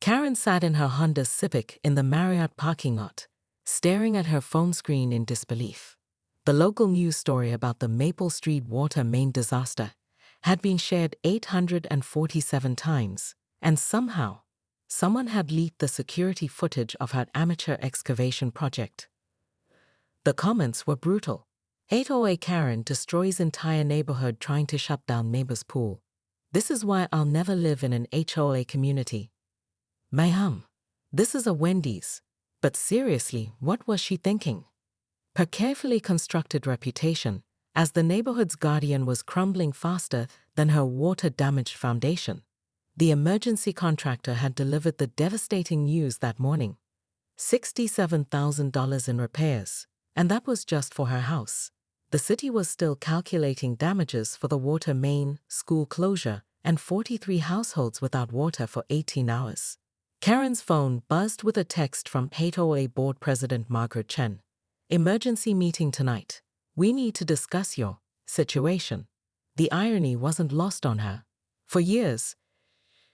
Karen sat in her Honda Civic in the Marriott parking lot, staring at her phone screen in disbelief. The local news story about the Maple Street water main disaster had been shared 847 times, and somehow, someone had leaked the security footage of her amateur excavation project. The comments were brutal. 808 Karen destroys entire neighborhood trying to shut down neighbor's pool. This is why I'll never live in an HOA community. Mayhem. This is a Wendy's. But seriously, what was she thinking? Her carefully constructed reputation as the neighborhood's guardian was crumbling faster than her water-damaged foundation. The emergency contractor had delivered the devastating news that morning. $67,000 in repairs, and that was just for her house. The city was still calculating damages for the water main, school closure, and 43 households without water for 18 hours. Karen's phone buzzed with a text from 808 Board President Margaret Chen. Emergency meeting tonight. We need to discuss your situation. The irony wasn't lost on her. For years,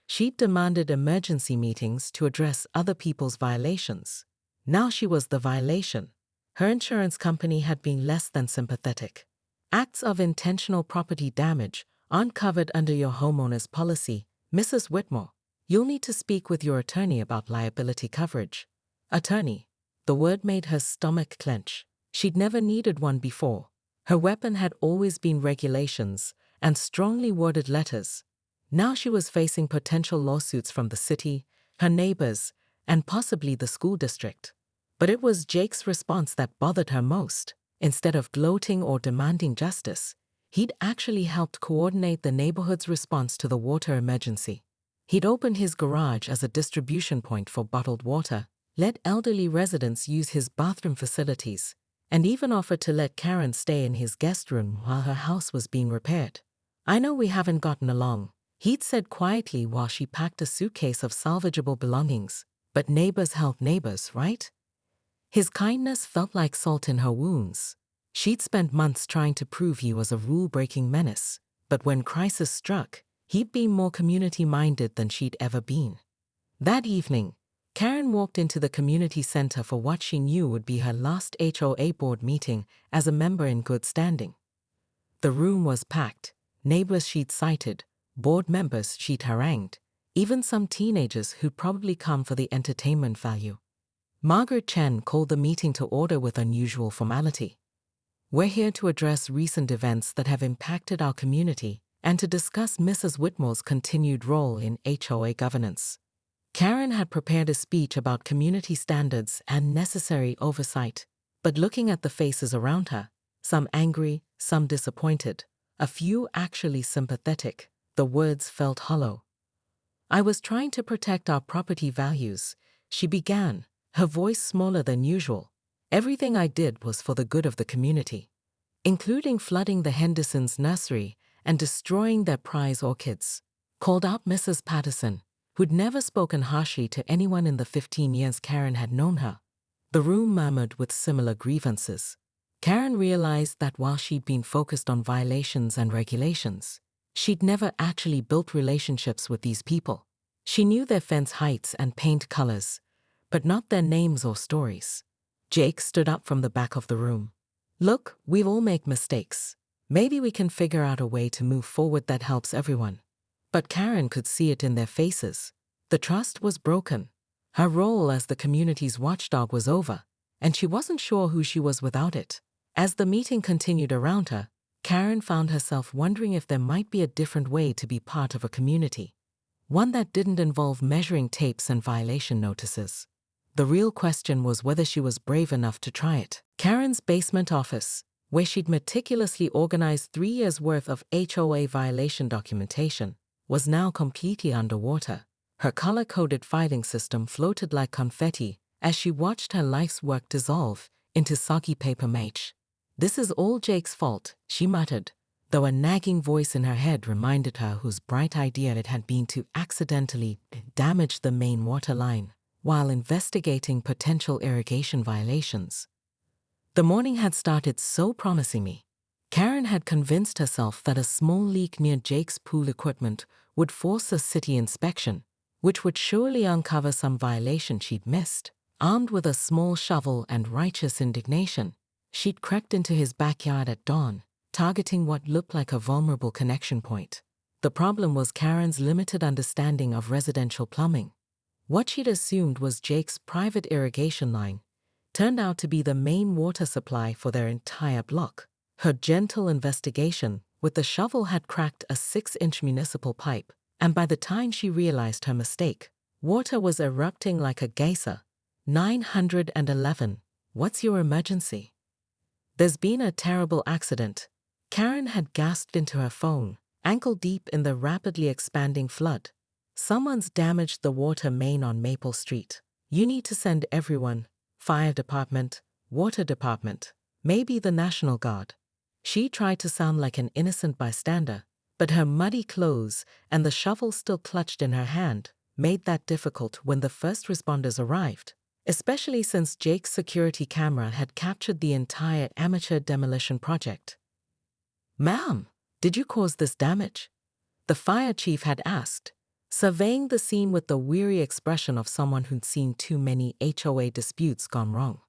she'd demanded emergency meetings to address other people's violations. Now she was the violation. Her insurance company had been less than sympathetic. Acts of intentional property damage aren't covered under your homeowner's policy, Mrs. Whitmore. You'll need to speak with your attorney about liability coverage. Attorney. The word made her stomach clench. She'd never needed one before. Her weapon had always been regulations and strongly worded letters. Now she was facing potential lawsuits from the city, her neighbors, and possibly the school district. But it was Jake's response that bothered her most. Instead of gloating or demanding justice, he'd actually helped coordinate the neighborhood's response to the water emergency. He'd opened his garage as a distribution point for bottled water, let elderly residents use his bathroom facilities, and even offered to let Karen stay in his guest room while her house was being repaired. I know we haven't gotten along, he'd said quietly while she packed a suitcase of salvageable belongings, but neighbors help neighbors, right? His kindness felt like salt in her wounds. She'd spent months trying to prove he was a rule-breaking menace, but when crisis struck, he'd been more community-minded than she'd ever been. That evening, Karen walked into the community center for what she knew would be her last HOA board meeting as a member in good standing. The room was packed, neighbors she'd cited, board members she'd harangued, even some teenagers who'd probably come for the entertainment value. Margaret Chen called the meeting to order with unusual formality. We're here to address recent events that have impacted our community and to discuss Mrs. Whitmore's continued role in HOA governance. Karen had prepared a speech about community standards and necessary oversight, but looking at the faces around her, some angry, some disappointed, a few actually sympathetic, the words felt hollow. I was trying to protect our property values, she began, her voice smaller than usual. Everything I did was for the good of the community, including flooding the Hendersons' nursery and destroying their prize orchids, called out Mrs. Patterson, who'd never spoken harshly to anyone in the 15 years Karen had known her. The room murmured with similar grievances. Karen realized that while she'd been focused on violations and regulations, she'd never actually built relationships with these people. She knew their fence heights and paint colors, but not their names or stories. Jake stood up from the back of the room. Look, we all make mistakes. Maybe we can figure out a way to move forward that helps everyone. But Karen could see it in their faces. The trust was broken. Her role as the community's watchdog was over, and she wasn't sure who she was without it. As the meeting continued around her, Karen found herself wondering if there might be a different way to be part of a community. One that didn't involve measuring tapes and violation notices. The real question was whether she was brave enough to try it. Karen's basement office, where she'd meticulously organized 3 years' worth of HOA violation documentation, was now completely underwater. Her color-coded filing system floated like confetti as she watched her life's work dissolve into soggy paper mache. This is all Jake's fault, she muttered, though a nagging voice in her head reminded her whose bright idea it had been to accidentally damage the main water line while investigating potential irrigation violations. The morning had started so promisingly. Karen had convinced herself that a small leak near Jake's pool equipment would force a city inspection, which would surely uncover some violation she'd missed. Armed with a small shovel and righteous indignation, she'd crept into his backyard at dawn, targeting what looked like a vulnerable connection point. The problem was Karen's limited understanding of residential plumbing. What she'd assumed was Jake's private irrigation line turned out to be the main water supply for their entire block. Her gentle investigation with the shovel had cracked a 6-inch municipal pipe, and by the time she realized her mistake, water was erupting like a geyser. 911. What's your emergency? There's been a terrible accident. Karen had gasped into her phone, ankle deep in the rapidly expanding flood. Someone's damaged the water main on Maple Street. You need to send everyone. Fire department, water department, maybe the National Guard. She tried to sound like an innocent bystander, but her muddy clothes and the shovel still clutched in her hand made that difficult when the first responders arrived, especially since Jake's security camera had captured the entire amateur demolition project. "Ma'am, did you cause this damage?" the fire chief had asked, surveying the scene with the weary expression of someone who'd seen too many HOA disputes gone wrong.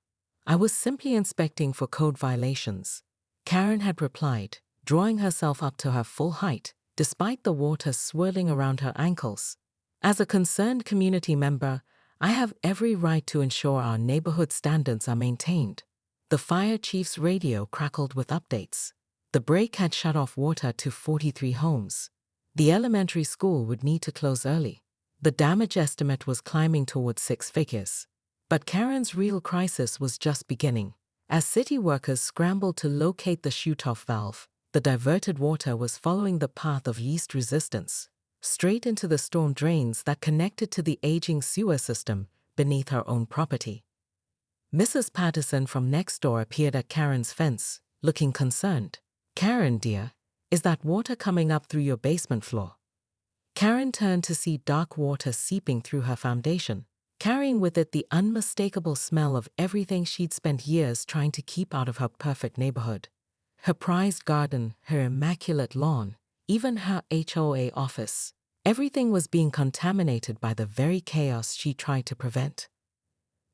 "I was simply inspecting for code violations," Karen had replied, drawing herself up to her full height, despite the water swirling around her ankles. "As a concerned community member, I have every right to ensure our neighborhood standards are maintained." The fire chief's radio crackled with updates. The break had shut off water to 43 homes. The elementary school would need to close early. The damage estimate was climbing towards 6 figures. But Karen's real crisis was just beginning. As city workers scrambled to locate the shoot-off valve, the diverted water was following the path of least resistance, straight into the storm drains that connected to the aging sewer system beneath her own property. Mrs. Patterson from next door appeared at Karen's fence, looking concerned. "Karen, dear, is that water coming up through your basement floor?" Karen turned to see dark water seeping through her foundation, carrying with it the unmistakable smell of everything she'd spent years trying to keep out of her perfect neighborhood. Her prized garden, her immaculate lawn, even her HOA office. Everything was being contaminated by the very chaos she tried to prevent.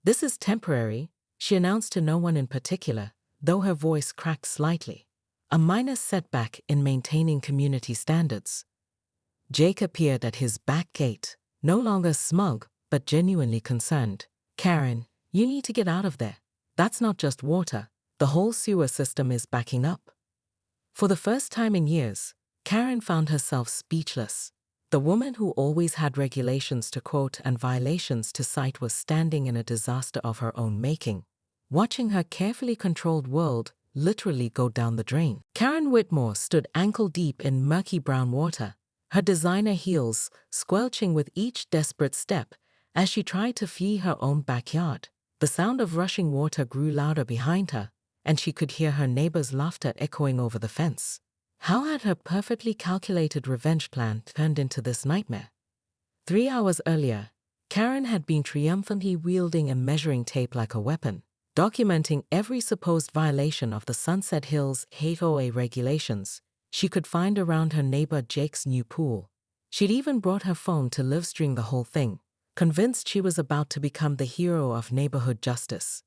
"This is temporary," she announced to no one in particular, though her voice cracked slightly. "A minor setback in maintaining community standards." Jake appeared at his back gate, no longer smug, but genuinely concerned. "Karen, you need to get out of there. That's not just water. The whole sewer system is backing up." For the first time in years, Karen found herself speechless. The woman who always had regulations to quote and violations to cite was standing in a disaster of her own making, watching her carefully controlled world literally go down the drain. Karen Whitmore stood ankle-deep in murky brown water, her designer heels squelching with each desperate step as she tried to flee her own backyard. The sound of rushing water grew louder behind her, and she could hear her neighbor's laughter echoing over the fence. How had her perfectly calculated revenge plan turned into this nightmare? 3 hours earlier, Karen had been triumphantly wielding a measuring tape like a weapon, documenting every supposed violation of the Sunset Hills HOA regulations she could find around her neighbor Jake's new pool. She'd even brought her phone to live-stream the whole thing, convinced she was about to become the hero of neighborhood justice.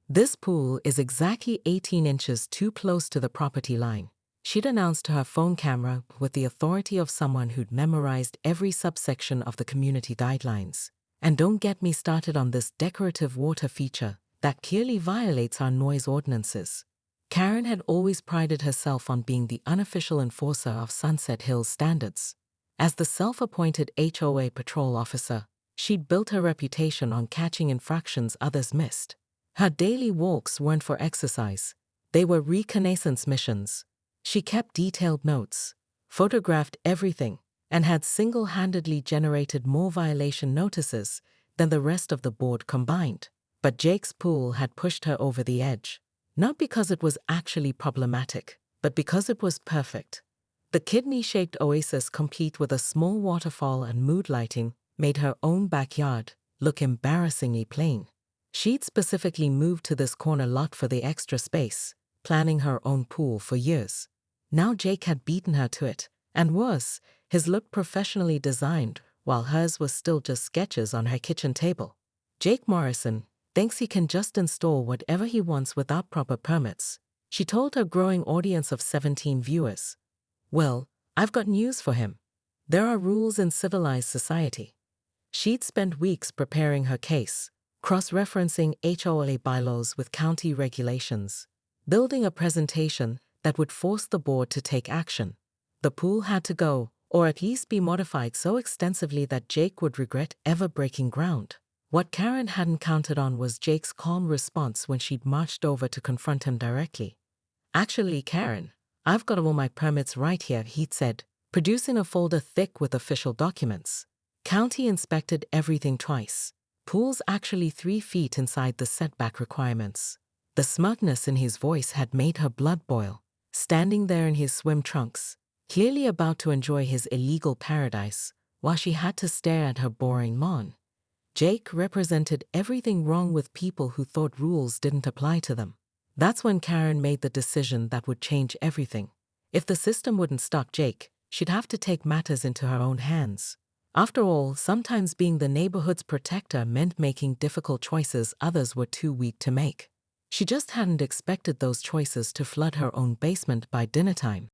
"This pool is exactly 18 inches too close to the property line," she'd announced to her phone camera with the authority of someone who'd memorized every subsection of the community guidelines. "And don't get me started on this decorative water feature that clearly violates our noise ordinances." Karen had always prided herself on being the unofficial enforcer of Sunset Hills standards. As the self-appointed HOA patrol officer, she'd built her reputation on catching infractions others missed. Her daily walks weren't for exercise. They were reconnaissance missions. She kept detailed notes, photographed everything, and had single-handedly generated more violation notices than the rest of the board combined. But Jake's pool had pushed her over the edge, not because it was actually problematic, but because it was perfect. The kidney-shaped oasis, complete with a small waterfall and mood lighting, made her own backyard look embarrassingly plain. She'd specifically moved to this corner lot for the extra space, planning her own pool for years. Now Jake had beaten her to it, and worse, his look professionally designed while hers was still just sketches on her kitchen table. Jake Morrison thinks he can just install whatever he wants without proper permits, she told her growing audience of 17 viewers. Well, I've got news for him. There are rules in civilized society. She'd spent weeks preparing her case, cross-referencing HOA bylaws with county regulations, building a presentation that would force the board to take action. The pool had to go, or at least be modified so extensively that Jake would regret ever breaking ground. What Karen hadn't counted on was Jake's calm response when she'd marched over to confront him directly. "Actually, Karen, I've got all my permits right here," he'd said, producing a folder thick with official documents. "County inspected everything twice. Pool's actually 3 feet inside the setback requirements." The smugness in his voice had made her blood boil. Standing there in his swim trunks, clearly about to enjoy his illegal paradise, while she had to stare at her boring lawn. Jake represented everything wrong with people who thought rules didn't apply to them. That's when Karen made the decision that would change everything. If the system wouldn't stop Jake, she'd have to take matters into her own hands. After all, sometimes being the neighborhood's protector meant making difficult choices others were too weak to make. She just hadn't expected those choices to flood her own basement by dinner time.